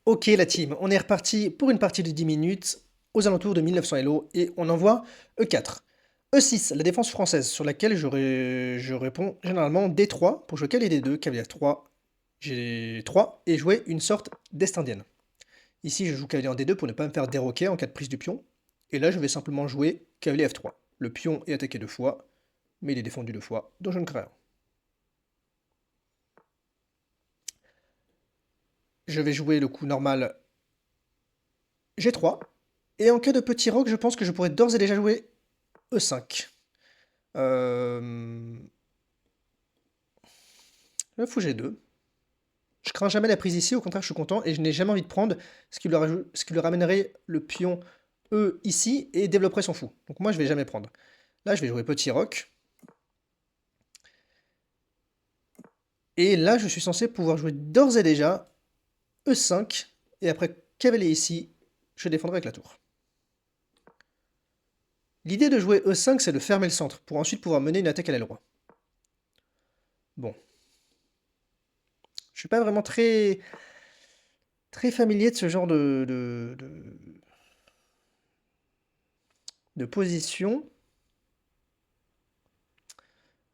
Ok la team, on est reparti pour une partie de 10 minutes aux alentours de 1900 Elo et on envoie E4. E6, la défense française sur laquelle je réponds généralement D3 pour jouer cavalier D2, cavalier F3, G3 et jouer une sorte d'est indienne. Ici je joue cavalier en D2 pour ne pas me faire déroquer en cas de prise du pion. Et là je vais simplement jouer cavalier F3. Le pion est attaqué deux fois, mais il est défendu deux fois, donc je ne crée rien. Je vais jouer le coup normal G3. Et en cas de petit roc, je pense que je pourrais d'ores et déjà jouer E5. Euh... Le fou G2. Je crains jamais la prise ici, au contraire je suis content, et je n'ai jamais envie de prendre ce qui lui ramènerait le pion E ici et développerait son fou. Donc moi je vais jamais prendre. Là je vais jouer petit roc. Et là je suis censé pouvoir jouer d'ores et déjà E5, et après cavalier ici, je défendrai avec la tour. L'idée de jouer E5, c'est de fermer le centre, pour ensuite pouvoir mener une attaque à l'aile roi. Bon. Je suis pas vraiment très familier de ce genre de position.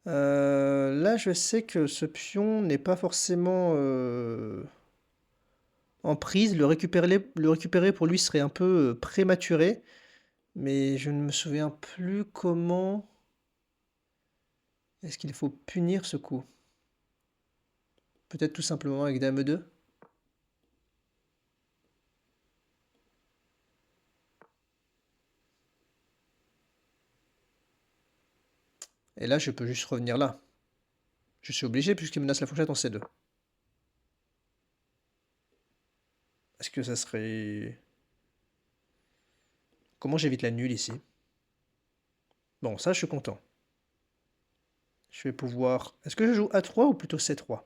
Là, je sais que ce pion n'est pas forcément en prise. Le récupérer pour lui serait un peu prématuré. Mais je ne me souviens plus comment est-ce qu'il faut punir ce coup. Peut-être tout simplement avec Dame 2. Et là, je peux juste revenir là. Je suis obligé puisqu'il menace la fourchette en C2. Est-ce que ça serait... Comment j'évite la nulle ici? Bon, ça, je suis content. Je vais pouvoir... Est-ce que je joue A3 ou plutôt C3?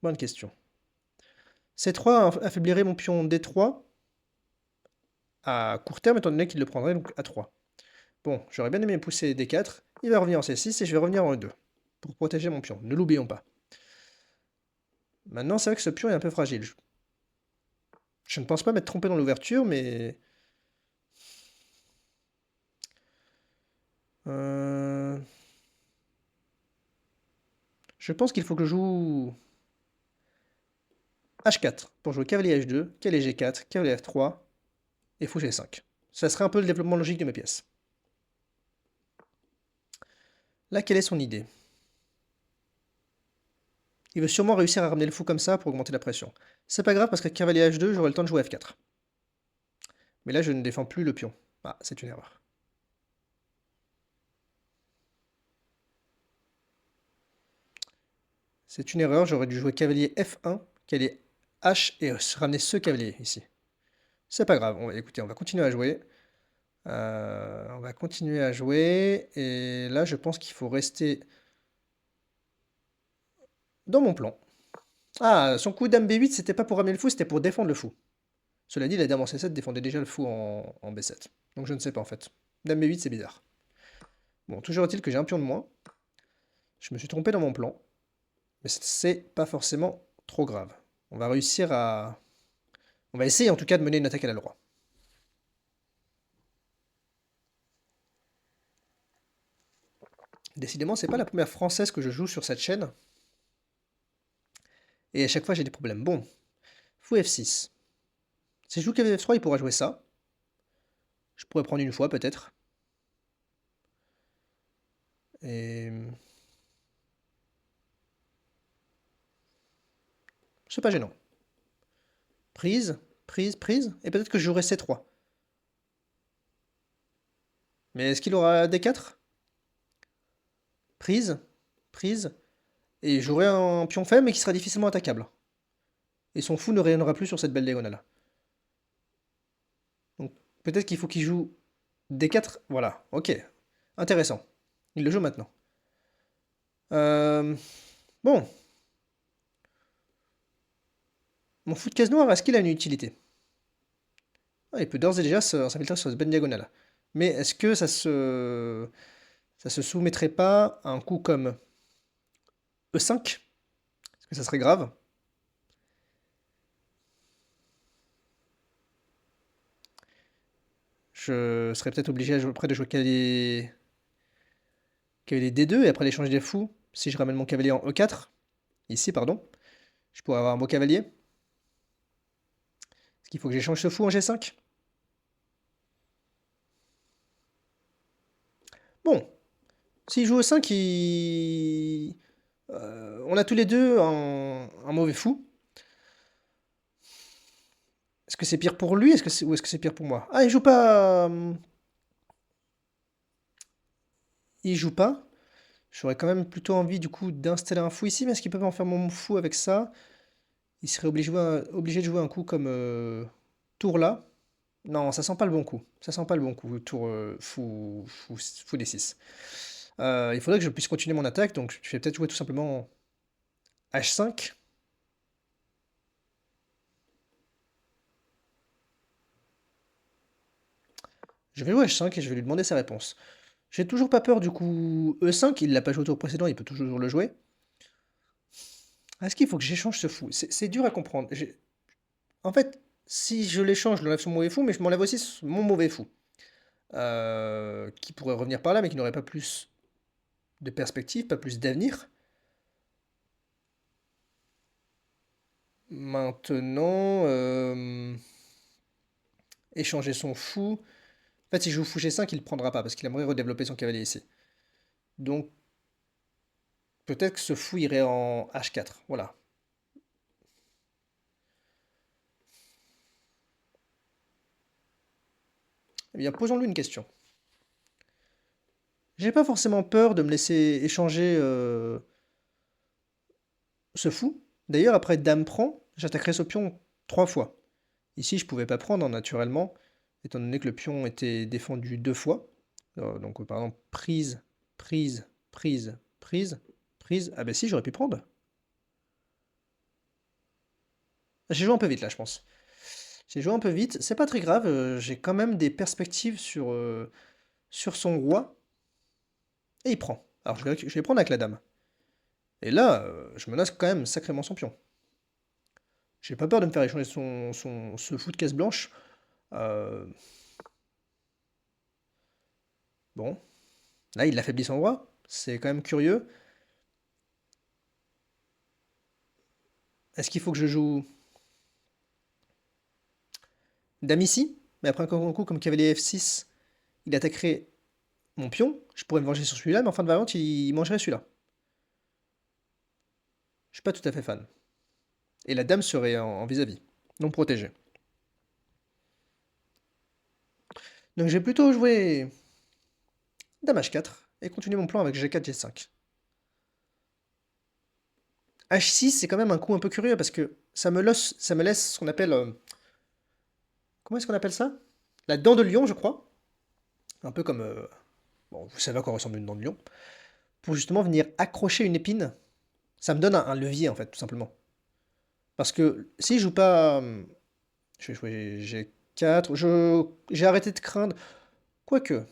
Bonne question. C3 affaiblirait mon pion D3 à court terme, étant donné qu'il le prendrait donc A3. Bon, j'aurais bien aimé pousser D4. Il va revenir en C6 et je vais revenir en E2 pour protéger mon pion. Ne l'oublions pas. Maintenant, c'est vrai que ce pion est un peu fragile. Je ne pense pas m'être trompé dans l'ouverture, mais... Je pense qu'il faut que je joue H4 pour jouer cavalier H2, cavalier G4, cavalier F3 et fou G5. Ça serait un peu le développement logique de mes pièces. Là, quelle est son idée? Il veut sûrement réussir à ramener le fou comme ça pour augmenter la pression. C'est pas grave parce que cavalier H2, j'aurai le temps de jouer F4. Mais là, je ne défends plus le pion. Ah, c'est une erreur. C'est une erreur, j'aurais dû jouer cavalier F1, cavalier H et ramener ce cavalier ici. C'est pas grave, écoutez, on va continuer à jouer. On va continuer à jouer, et là je pense qu'il faut rester dans mon plan. Ah, son coup dame B8, c'était pas pour ramener le fou, c'était pour défendre le fou. Cela dit, la dame en C7 défendait déjà le fou en B7. Donc je ne sais pas en fait. Dame B8, c'est bizarre. Bon, toujours est-il que j'ai un pion de moins. Je me suis trompé dans mon plan. Mais c'est pas forcément trop grave. On va réussir à... On va essayer en tout cas de mener une attaque à l'aile roi. Décidément, c'est pas la première française que je joue sur cette chaîne. Et à chaque fois, j'ai des problèmes. Bon, fou F6. Si je joue cavalier F3, il pourra jouer ça. Je pourrais prendre une fois, peut-être. Et... C'est pas gênant. Prise, prise, prise. Et peut-être que je jouerai C3. Mais est-ce qu'il aura D4? Prise, prise. Et j'aurai un pion faible, mais qui sera difficilement attaquable. Et son fou ne rayonnera plus sur cette belle diagonale. Donc peut-être qu'il faut qu'il joue D4. Voilà, ok. Intéressant. Il le joue maintenant. Bon. Mon fou de case noire, est-ce qu'il a une utilité? Ah, il peut d'ores et déjà s'infiltrer sur cette belle diagonale. Mais est-ce que ça se soumettrait pas à un coup comme E5? Est-ce que ça serait grave? Je serais peut-être obligé après de jouer cavalier D2 et après l'échange des fous. Si je ramène mon cavalier en E4, ici, pardon, je pourrais avoir un beau cavalier. Est-ce qu'il faut que j'échange ce fou en G5? Bon, s'il joue au 5, on a tous les deux un mauvais fou. Est-ce que c'est pire pour lui ou est-ce que c'est pire pour moi? Ah, il joue pas. Il joue pas. J'aurais quand même plutôt envie du coup d'installer un fou ici, mais est-ce qu'il peut pas en faire mon fou avec ça? Il serait obligé de jouer un coup comme tour là. Non, ça sent pas le bon coup. Ça sent pas le bon coup, tour fou D6. Il faudrait que je puisse continuer mon attaque, donc je vais peut-être jouer tout simplement H5. Je vais jouer H5 et je vais lui demander sa réponse. J'ai toujours pas peur du coup E5, il l'a pas joué au tour précédent, il peut toujours le jouer. Est-ce qu'il faut que j'échange ce fou? C'est dur à comprendre. En fait, si je l'échange, je lui enlève son mauvais fou, mais je m'enlève aussi mon mauvais fou. Qui pourrait revenir par là, mais qui n'aurait pas plus de perspective, pas plus d'avenir. Maintenant, échanger son fou. En fait, si je joue fou G5, il ne le prendra pas, parce qu'il aimerait redévelopper son cavalier ici. Donc, peut-être que ce fou irait en H4. Voilà. Eh bien, posons-lui une question. J'ai pas forcément peur de me laisser échanger ce fou. D'ailleurs, après dame prend, j'attaquerai ce pion 3 fois. Ici, je pouvais pas prendre, hein, naturellement, étant donné que le pion était défendu 2 fois. Donc, par exemple, prise, prise, prise, prise, prise. Ah ben si, j'aurais pu prendre. J'ai joué un peu vite là, je pense. J'ai joué un peu vite. C'est pas très grave, j'ai quand même des perspectives sur son roi. Et il prend. Alors, je vais prendre avec la dame. Et là, je menace quand même sacrément son pion. J'ai pas peur de me faire échanger ce fou de caisse blanche. Euh, Bon, là, il affaiblit son roi. C'est quand même curieux. Est-ce qu'il faut que je joue dame ici? Mais après un coup comme cavalier F6, il attaquerait mon pion. Je pourrais me venger sur celui-là, mais en fin de variante, il mangerait celui-là. Je suis pas tout à fait fan. Et la dame serait en vis-à-vis, non protégée. Donc j'ai plutôt joué dame H4 et continuer mon plan avec G4, G5. H6, c'est quand même un coup un peu curieux parce que ça me laisse ce qu'on appelle... comment est-ce qu'on appelle ça? La dent de lion, je crois. Un peu comme... bon, vous savez à quoi ressemble une dent de lion. Pour justement venir accrocher une épine. Ça me donne un levier, en fait, tout simplement. Parce que si je joue pas... je vais jouer G4. J'ai arrêté de craindre. Quoique.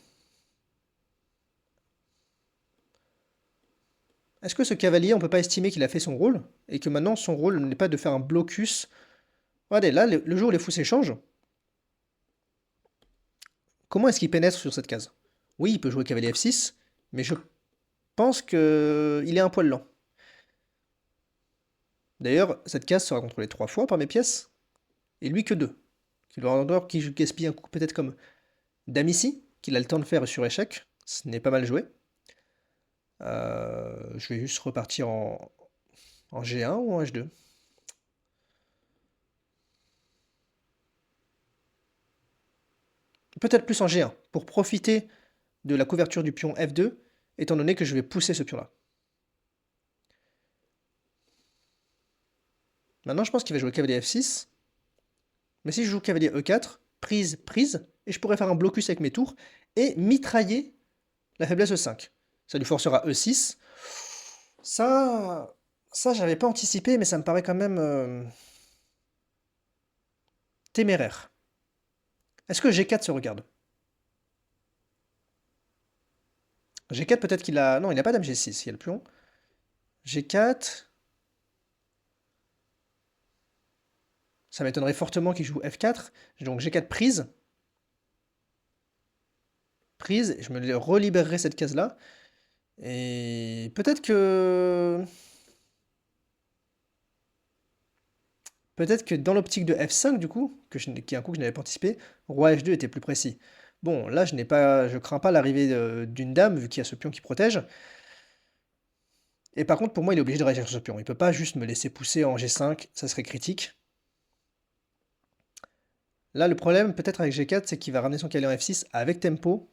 Est-ce que ce cavalier, on peut pas estimer qu'il a fait son rôle? Et que maintenant, son rôle n'est pas de faire un blocus. Regardez, là, le jour où les fous s'échangent, comment est-ce qu'il pénètre sur cette case? Oui, il peut jouer cavalier F6, mais je pense que il est un poil lent. D'ailleurs, cette case sera contrôlée 3 fois par mes pièces, et lui que 2. Qui gaspille un coup peut-être comme dame ici, qu'il a le temps de faire sur échec. Ce n'est pas mal joué. Je vais juste repartir en G1 ou en H2. Peut-être plus en G1, pour profiter de la couverture du pion F2, étant donné que je vais pousser ce pion-là. Maintenant, je pense qu'il va jouer cavalier F6. Mais si je joue cavalier E4, prise, prise, et je pourrais faire un blocus avec mes tours et mitrailler la faiblesse E5. Ça lui forcera E6. Ça, j'avais pas anticipé, mais ça me paraît quand même téméraire. Est-ce que G4 se regarde? G4, peut-être qu'il a... Non, il n'a pas dame G6, il y a le pion. G4... Ça m'étonnerait fortement qu'il joue F4. Donc G4 prise. prise, et je me relibérerai cette case-là. Et peut-être que... Peut-être que dans l'optique de F5, du coup, qui est un coup que je n'avais pas anticipé, roi H2 était plus précis. Bon, là, je crains pas l'arrivée d'une dame, vu qu'il y a ce pion qui protège. Et par contre, pour moi, il est obligé de réagir sur ce pion. Il peut pas juste me laisser pousser en G5, ça serait critique. Là, le problème, peut-être avec G4, c'est qu'il va ramener son cavalier en F6 avec tempo.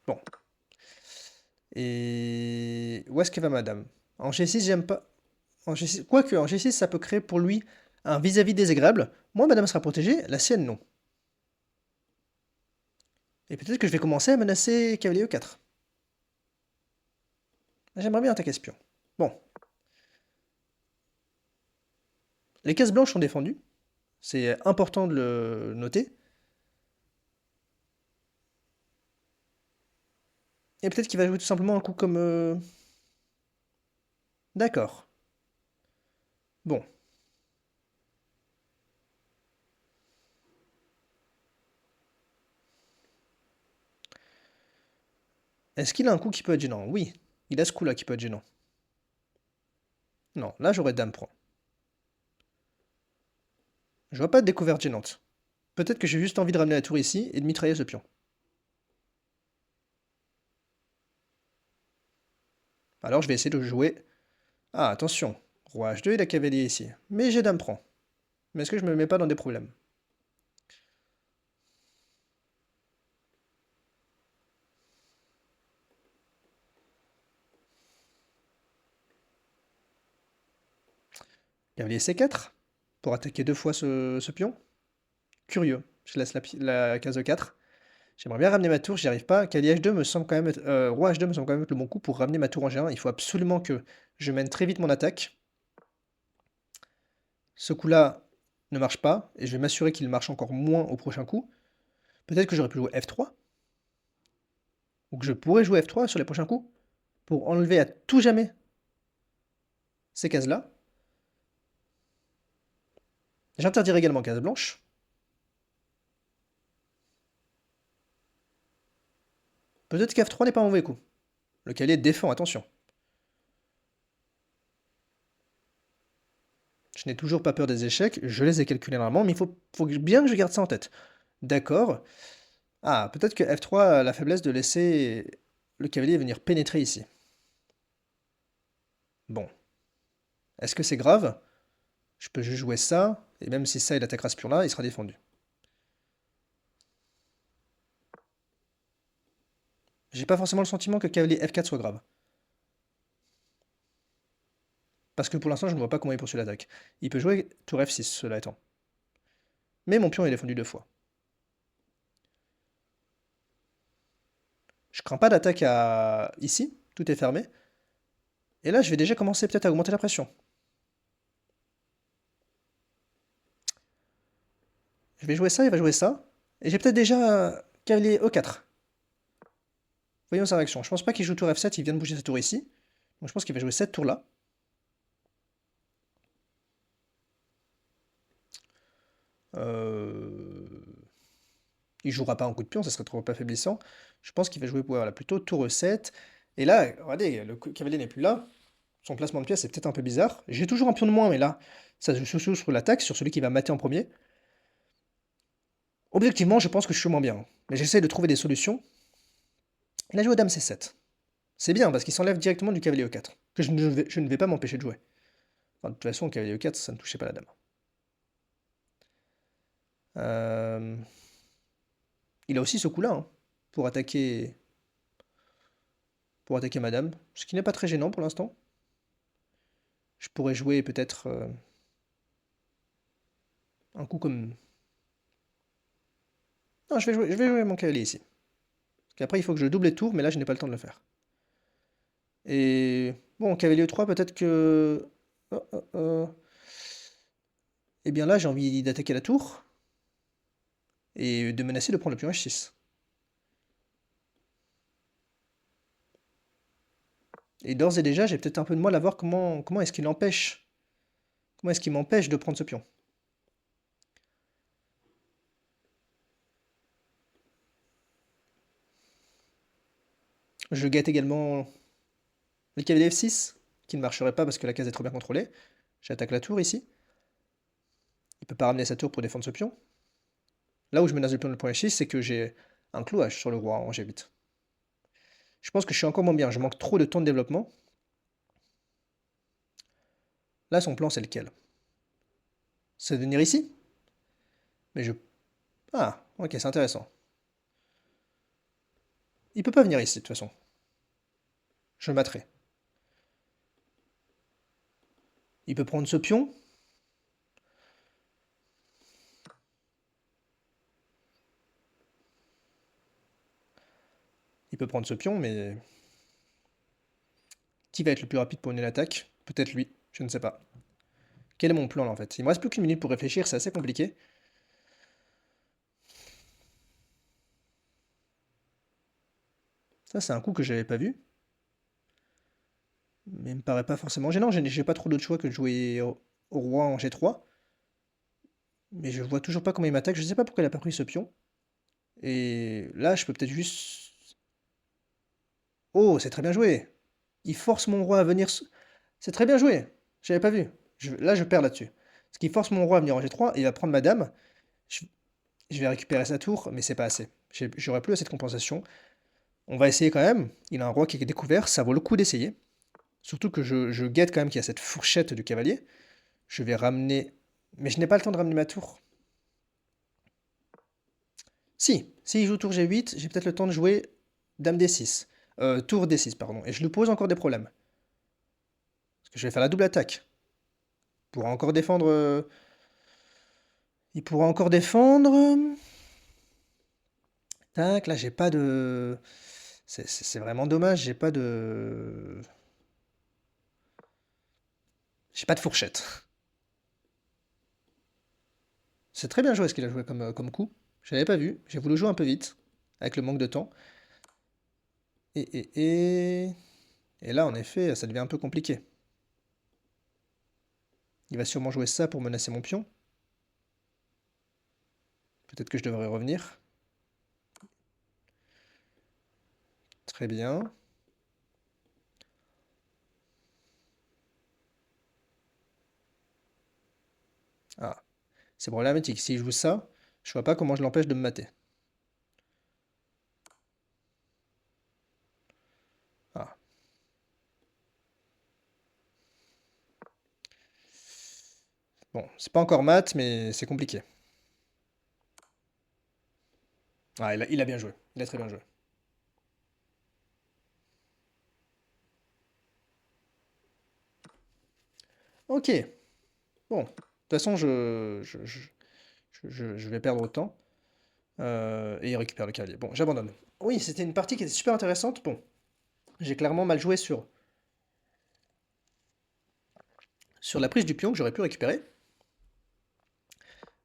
Bon. Et où est-ce que va madame? En G6, j'aime pas. En G6... Quoique, en G6, ça peut créer pour lui un vis-à-vis désagréable. Moi, madame sera protégée, la sienne, non. Et peut-être que je vais commencer à menacer cavalier E4. J'aimerais bien attaquer ce pion. Bon. Les cases blanches sont défendues. C'est important de le noter. Et peut-être qu'il va jouer tout simplement un coup comme... D'accord. Bon. Est-ce qu'il a un coup qui peut être gênant? Oui. Il a ce coup-là qui peut être gênant. Non, là j'aurais dame prend. Je vois pas de découverte gênante. Peut-être que j'ai juste envie de ramener la tour ici et de mitrailler ce pion. Alors je vais essayer de jouer... Ah, attention. Roi H2 et la cavalier ici. Mais j'ai dame prend. Mais est-ce que je me mets pas dans des problèmes? Cavalier C4 pour attaquer deux fois ce pion. Curieux. Je laisse la case E4. J'aimerais bien ramener ma tour, j'y arrive pas. Cavalier H2 me semble quand même être, roi H2 me semble quand même être le bon coup pour ramener ma tour en G1. Il faut absolument que je mène très vite mon attaque. Ce coup-là ne marche pas, et je vais m'assurer qu'il marche encore moins au prochain coup. Peut-être que j'aurais pu jouer F3, ou que je pourrais jouer F3 sur les prochains coups, pour enlever à tout jamais ces cases-là. J'interdirai également case blanche. Peut-être qu'F3 n'est pas un mauvais coup. Le cavalier défend, attention. Je n'ai toujours pas peur des échecs, je les ai calculés normalement, mais il faut bien que je garde ça en tête. D'accord. Ah, peut-être que F3 a la faiblesse de laisser le cavalier venir pénétrer ici. Bon. Est-ce que c'est grave? Je peux juste jouer ça, et même si ça, il attaquera ce pion-là, il sera défendu. J'ai pas forcément le sentiment que cavalier F4 soit grave. Parce que pour l'instant, je ne vois pas comment il poursuit l'attaque. Il peut jouer tour F6, cela étant. Mais mon pion est défendu deux fois. Je crains pas d'attaque ici, tout est fermé. Et là, je vais déjà commencer peut-être à augmenter la pression. Je vais jouer ça, il va jouer ça. Et j'ai peut-être déjà cavalier E4. Voyons sa réaction. Je pense pas qu'il joue tour F7, il vient de bouger sa tour ici. Donc je pense qu'il va jouer cette tour-là. Il jouera pas en coup de pion, ça serait trop affaiblissant. Je pense qu'il va jouer voilà, plutôt tour E7. Et là, regardez, le cavalier n'est plus là. Son placement de pièce est peut-être un peu bizarre. J'ai toujours un pion de moins, mais là, ça se joue sur l'attaque, sur celui qui va mater en premier. Objectivement, je pense que je suis moins bien. Mais j'essaie de trouver des solutions. Il a joué dame C7. C'est bien, parce qu'il s'enlève directement du cavalier E4. Que je ne vais pas m'empêcher de jouer. Enfin, de toute façon, le cavalier E4, ça ne touchait pas la dame. Il a aussi ce coup-là, hein, pour attaquer madame. Ce qui n'est pas très gênant pour l'instant. Je pourrais jouer peut-être un coup comme... Non, je vais jouer mon cavalier ici. Parce qu'après, il faut que je double les tours, mais là, je n'ai pas le temps de le faire. Et bon, cavalier E3, peut-être que... Eh bien là, j'ai envie d'attaquer la tour. Et de menacer de prendre le pion H6. Et d'ores et déjà, j'ai peut-être un peu de mal à voir comment est-ce qu'il empêche... Comment est-ce qu'il m'empêche de prendre ce pion. Je guette également le cavalier F6, qui ne marcherait pas parce que la case est trop bien contrôlée. J'attaque la tour ici. Il peut pas ramener sa tour pour défendre ce pion. Là où je menace le pion de point H6, c'est que j'ai un clouage sur le roi en G8. Je pense que je suis encore moins bien, je manque trop de temps de développement. Là, son plan, c'est lequel? C'est de venir ici? Mais je... Ah, ok, c'est intéressant. Il peut pas venir ici, de toute façon. Je materai. Il peut prendre ce pion. Il peut prendre ce pion, mais... Qui va être le plus rapide pour une attaque? Peut-être lui, je ne sais pas. Quel est mon plan, là, en fait? Il me reste plus qu'une minute pour réfléchir, c'est assez compliqué. Ça, c'est un coup que j'avais pas vu. Mais il me paraît pas forcément gênant. J'ai pas trop d'autre choix que de jouer au roi en G3. Mais je vois toujours pas comment il m'attaque. Je sais pas pourquoi il a pas pris ce pion. Et là, je peux peut-être juste... Oh, c'est très bien joué. Il force mon roi à venir... C'est très bien joué. J'avais pas vu. Là, je perds là-dessus. Parce qu'il force mon roi à venir en G3 et il va prendre ma dame. Je, je vais récupérer sa tour, mais c'est pas assez. J'aurai plus assez de compensation. On va essayer quand même. Il a un roi qui est découvert. Ça vaut le coup d'essayer. Surtout que je guette quand même qu'il y a cette fourchette du cavalier. Je vais ramener... Mais je n'ai pas le temps de ramener ma tour. Si il joue tour G8, j'ai peut-être le temps de jouer dame D6. Tour D6, pardon. Et je lui pose encore des problèmes. Parce que je vais faire la double attaque. Il pourra encore défendre... Il pourra encore défendre... Tac, là j'ai pas de... C'est vraiment dommage, j'ai pas de... J'ai pas de fourchette. C'est très bien joué ce qu'il a joué comme coup. Je l'avais pas vu, j'ai voulu jouer un peu vite, avec le manque de temps. Et là, en effet, ça devient un peu compliqué. Il va sûrement jouer ça pour menacer mon pion. Peut-être que je devrais revenir. Très bien. Ah, c'est problématique. S'il joue ça, je vois pas comment je l'empêche de me mater. Ah. Bon, c'est pas encore mat, mais c'est compliqué. Ah, il a bien joué. Il a très bien joué. Ok. Bon. De toute façon, je vais perdre autant. Et il récupère le cavalier. Bon, j'abandonne. Oui, c'était une partie qui était super intéressante. Bon, j'ai clairement mal joué sur la prise du pion que j'aurais pu récupérer.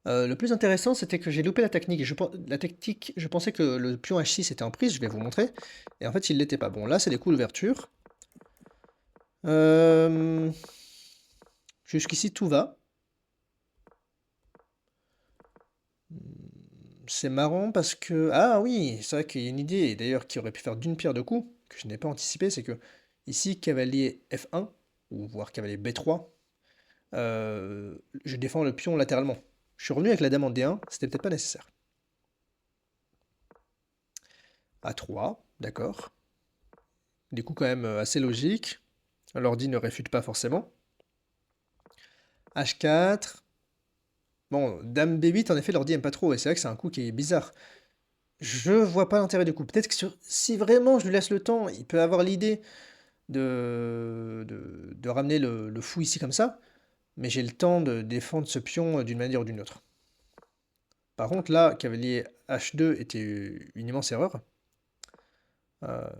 Le plus intéressant, c'était que j'ai loupé la technique. La technique, je pensais que le pion H6 était en prise, je vais vous montrer. Et en fait, il l'était pas. Bon, là, c'est des coups d'ouverture. Jusqu'ici, tout va. C'est marrant parce que... Ah oui, c'est vrai qu'il y a une idée, d'ailleurs, qui aurait pu faire d'une pierre deux coups, que je n'ai pas anticipé, c'est que ici, cavalier F1, ou voire cavalier B3, je défends le pion latéralement. Je suis revenu avec la dame en D1, c'était peut-être pas nécessaire. A3, d'accord. Des coups quand même assez logiques. L'ordi ne réfute pas forcément. H4. Bon, dame B8, en effet, l'ordi aime pas trop, et c'est vrai que c'est un coup qui est bizarre. Je vois pas l'intérêt du coup. Peut-être que si vraiment je lui laisse le temps, il peut avoir l'idée de ramener le fou ici comme ça, mais j'ai le temps de défendre ce pion d'une manière ou d'une autre. Par contre, là, cavalier H2 était une immense erreur. Euh,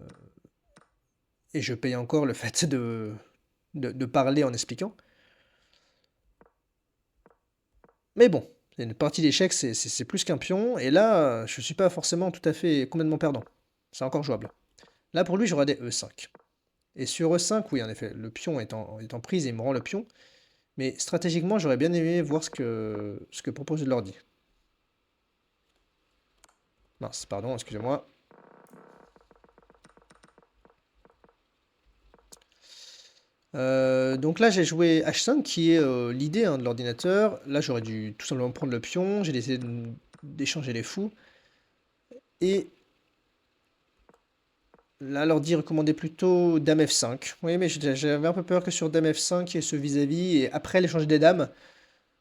et je paye encore le fait de parler en expliquant. Mais bon, une partie d'échecs, c'est plus qu'un pion, et là, je suis pas forcément tout à fait complètement perdant. C'est encore jouable. Là, pour lui, j'aurai des E5. Et sur E5, oui, en effet, le pion est en prise et il me rend le pion. Mais stratégiquement, j'aurais bien aimé voir ce que propose l'ordi. Mince, pardon, excusez-moi. Donc là, j'ai joué H5 qui est l'idée hein, de l'ordinateur. Là, j'aurais dû tout simplement prendre le pion. J'ai essayé d'échanger les fous. Et là, l'ordi recommandait plutôt Dame F5. Oui, mais j'avais un peu peur que sur Dame F5, il y ait ce vis-à-vis. Et après l'échange des dames,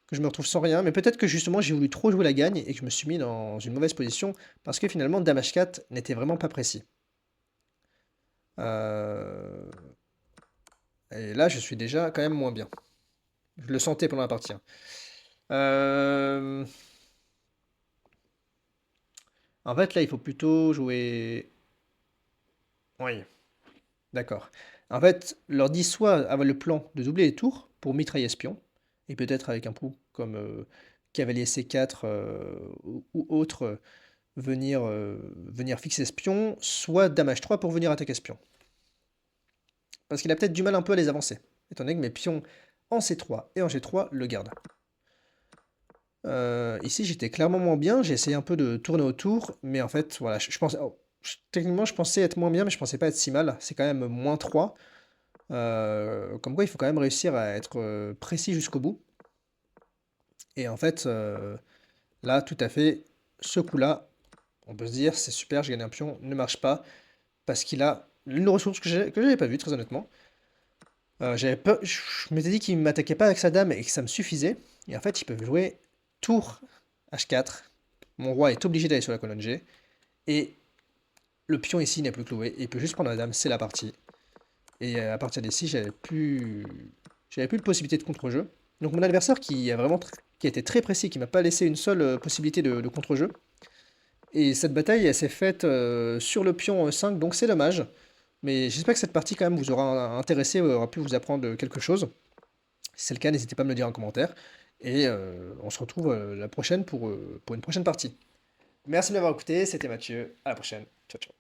que je me retrouve sans rien. Mais peut-être que justement, j'ai voulu trop jouer la gagne et que je me suis mis dans une mauvaise position. Parce que finalement, Dame H4 n'était vraiment pas précis. Euh, Et là, je suis déjà quand même moins bien. Je le sentais pendant la partie, hein. Euh, En fait, là, il faut plutôt jouer. Oui, d'accord. En fait, leur dit soit avoir le plan de doubler les tours pour mitrailler espion, et peut-être avec un coup comme cavalier C4 ou autre, venir fixer espion, soit dame H3 pour venir attaquer espion. Parce qu'il a peut-être du mal un peu à les avancer, étant donné que mes pions en C3 et en G3 le gardent. Ici, j'étais clairement moins bien. J'ai essayé un peu de tourner autour, mais en fait, voilà, je pensais, techniquement, je pensais être moins bien, mais je pensais pas être si mal. C'est quand même -3. Comme quoi, il faut quand même réussir à être précis jusqu'au bout. Et en fait, là, tout à fait, ce coup-là, on peut se dire, c'est super, j'ai gagné un pion, ne marche pas, parce qu'il a une ressource que j'avais pas vue, très honnêtement. J'avais peur, je m'étais dit qu'il m'attaquait pas avec sa dame et que ça me suffisait. Et en fait, ils peuvent jouer tour H4. Mon roi est obligé d'aller sur la colonne G. Et le pion ici n'est plus cloué. Et il peut juste prendre la dame, c'est la partie. Et à partir d'ici, j'avais plus de possibilité de contre-jeu. Donc mon adversaire qui a été très précis, qui m'a pas laissé une seule possibilité de contre-jeu. Et cette bataille, elle s'est faite sur le pion 5, donc c'est dommage. Mais j'espère que cette partie quand même vous aura intéressé, aura pu vous apprendre quelque chose. Si c'est le cas, n'hésitez pas à me le dire en commentaire. Et on se retrouve la prochaine pour une prochaine partie. Merci de m'avoir écouté, c'était Mathieu. À la prochaine. Ciao, ciao.